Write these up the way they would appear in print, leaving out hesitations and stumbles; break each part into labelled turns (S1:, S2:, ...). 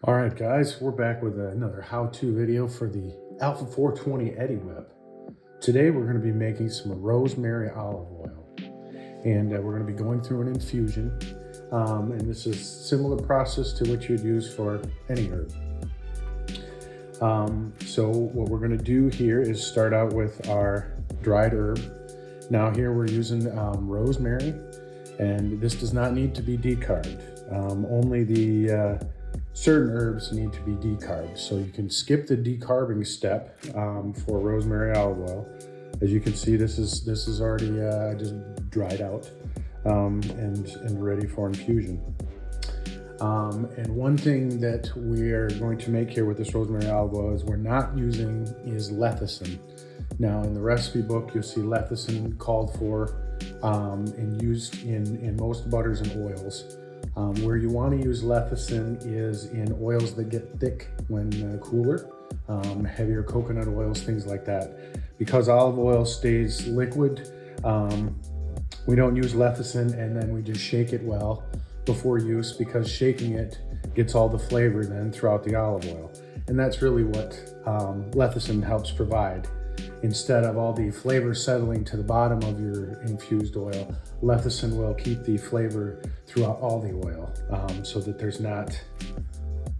S1: All right, guys, we're back with another how-to video for the Alpha 420 EdiWhip. Today, we're going to be making some rosemary olive oil, and we're going to be going through an infusion. And this is a similar process to what you'd use for any herb. So what we're going to do here is start out with our dried herb. Now here we're using rosemary, and this does not need to be decarbed. Only the certain herbs need to be decarbed, so you can skip the decarbing step for rosemary olive oil. As you can see, this is already just dried out and ready for infusion. And one thing that we are going to make here with this rosemary olive oil is we're not using lecithin. Now in the recipe book, you'll see lecithin called for and used in most butters and oils. Where you want to use lecithin is in oils that get thick when cooler, heavier coconut oils, things like that. Because olive oil stays liquid, we don't use lecithin, and then we just shake it well before use, because shaking it gets all the flavor then throughout the olive oil. And that's really what lecithin helps provide. Instead of all the flavor settling to the bottom of your infused oil, lecithin will keep the flavor throughout all the oil, so that there's not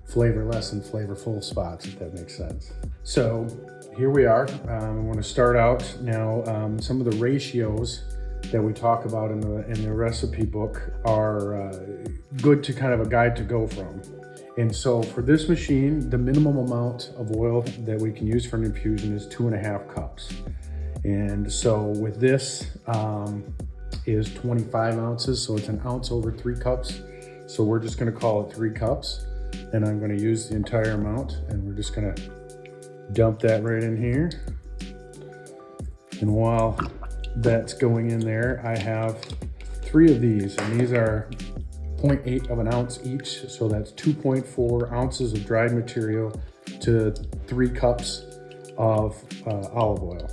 S1: flavorless and flavorful spots, if that makes sense. So here we are. I want to start out now. Some of the ratios that we talk about in the recipe book are good to kind of a guide to go from. And so for this machine, the minimum amount of oil that we can use for an infusion is 2.5 cups. And so with this is 25 ounces, so it's an ounce over 3 cups. So we're just gonna call it 3 cups. And I'm gonna use the entire amount, and we're just gonna dump that right in here. And while that's going in there, I have 3 of these, and these are 0.8 of an ounce each, so that's 2.4 ounces of dried material to 3 cups of olive oil.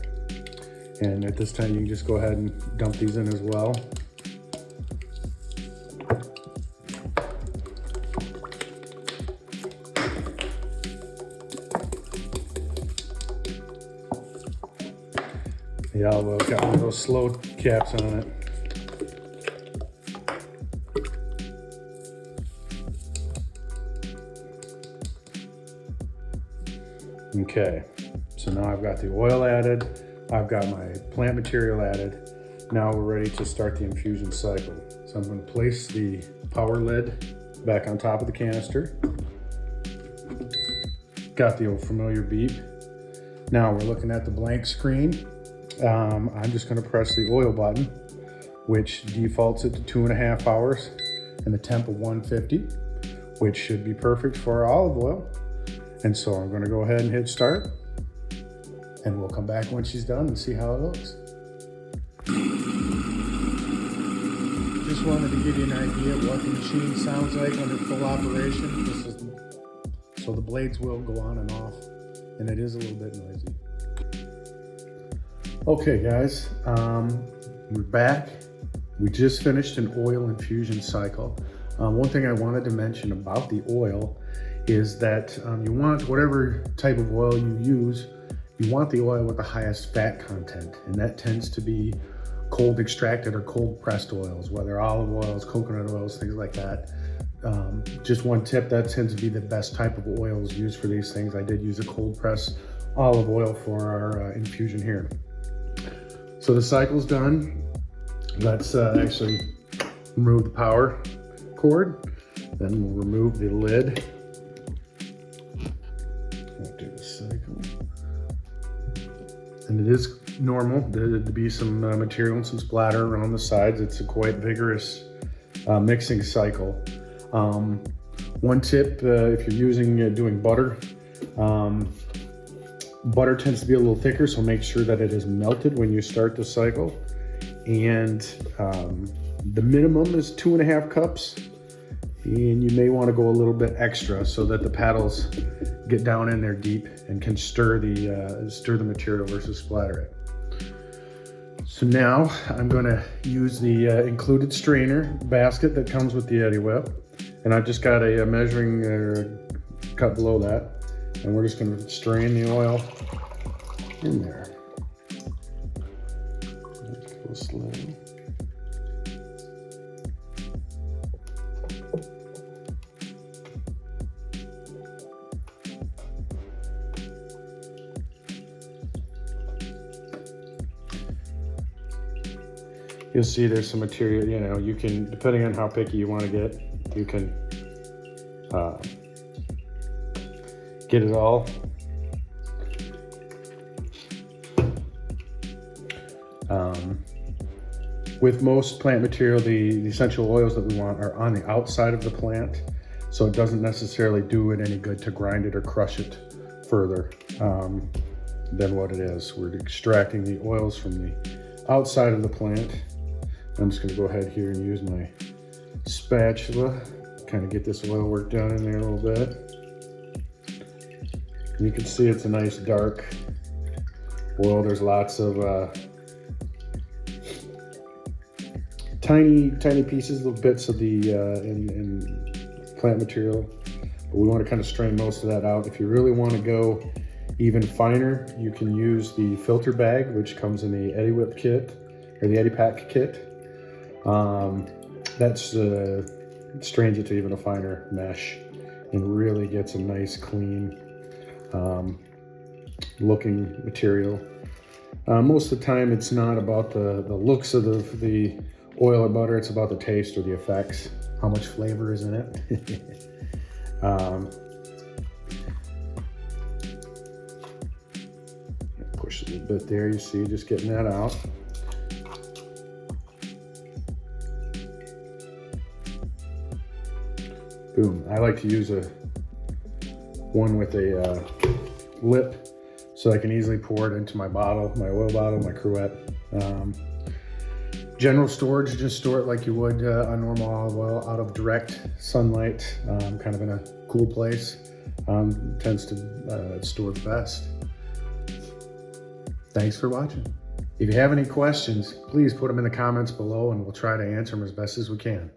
S1: And at this time, you can just go ahead and dump these in as well. The olive oil's got one of those slow caps on it. Okay, so now I've got the oil added, I've got my plant material added. Now we're ready to start the infusion cycle. So I'm going to place the power lid back on top of the canister. Got the old familiar beep. Now we're looking at the blank screen. I'm just going to press the oil button, which defaults it to 2.5 hours and the temp of 150, which should be perfect for our olive oil. And so I'm going to go ahead and hit start, and we'll come back when she's done and see how it looks. Just wanted to give you an idea of what the machine sounds like under full operation. So the blades will go on and off, and it is a little bit noisy. Okay guys, we're back. We just finished an oil infusion cycle. One thing I wanted to mention about the oil is that you want, whatever type of oil you use, you want the oil with the highest fat content, and that tends to be cold extracted or cold pressed oils, whether olive oils, coconut oils, things like that. Just one tip, that tends to be the best type of oils used for these things. I did use a cold press olive oil for our infusion here. So the cycle's done. Let's actually remove the power cord. Then we'll remove the lid. Do the cycle. And it is normal to be some material and some splatter around the sides. It's a quite vigorous mixing cycle. One tip, if you're using doing butter, butter tends to be a little thicker, so make sure that it is melted when you start the cycle. And the minimum is 2.5 cups. And you may want to go a little bit extra so that the paddles get down in there deep and can stir the material versus splatter it. So now I'm going to use the included strainer basket that comes with the EdiWhip, and I've just got a measuring cut below that. And we're just going to strain the oil in there. Go slow. You'll see there's some material, you know, you can, depending on how picky you want to get, you can get it all. With most plant material, the essential oils that we want are on the outside of the plant, so it doesn't necessarily do it any good to grind it or crush it further than what it is. We're extracting the oils from the outside of the plant. I'm just going to go ahead here and use my spatula, kind of get this oil work down in there a little bit. And you can see it's a nice dark oil. There's lots of tiny pieces, little bits of the in plant material, but we want to kind of strain most of that out. If you really want to go even finer, you can use the filter bag, which comes in the EdiWhip kit or the EdiPack kit. That's strains it to even a finer mesh and really gets a nice clean looking material. Most of the time it's not about the looks of the oil or butter, it's about the taste or the effects, how much flavor is in it. Push a little bit there, you see, just getting that out. Boom. I like to use one with a lip so I can easily pour it into my bottle, my oil bottle, my cruet. General storage, just store it like you would a normal olive oil, out of direct sunlight, kind of in a cool place. Tends to store the best. Thanks for watching. If you have any questions, please put them in the comments below and we'll try to answer them as best as we can.